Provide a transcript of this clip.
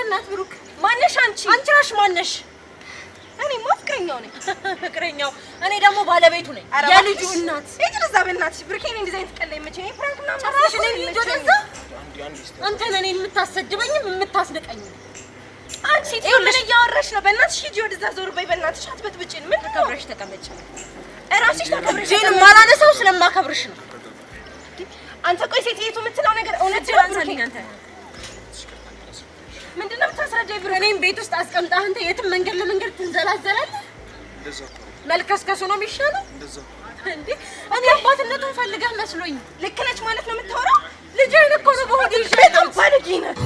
በእናትህ ብሩክ ማነሽ አንቺ ራሽ ማነሽ እኔ ፍቅረኛው ነኝ ፍቅረኛው እኔ ደግሞ ባለቤቱ ነኝ የልጁ እናት እጅ ለዛ በእናትሽ ብሩኬን እንደዚህ አይነት ቀለይ መቼኝ ፍራንክና ጭራሽ ነኝ ወደዛ አንተ ነኝ የምታሰድበኝም የምታስነቀኝም አንቺ ምን እያወራሽ ነው በእናትሽ ሂጂ ወደዛ ዞር በይ በእናትሽ አትበጥብጪን ምን ተከብረሽ ተቀመጭ እራስሽ ተከብረሽ ጄን ማላነሳው ስለማከብርሽ ነው አንተ ቆይ ሴትየቱ የምትለው ነገር እውነት አንሳልኝ አንተ ምንድነው የምታስረዳኝ ብሩክ እኔም ቤት ውስጥ አስቀምጣህ አንተ የትም መንገድ ለመንገድ ትንዘላዘላለህ እንደዛ መልከስከሱ ነው የሚሻለው እንደዛ እንዴ እኔ አባትነቱን ፈልገህ መስሎኝ ልክ ነች ማለት ነው የምታወራው ልጅ አይነት እኮ ነው በሆዴ ይሻላል ባለጌ ናት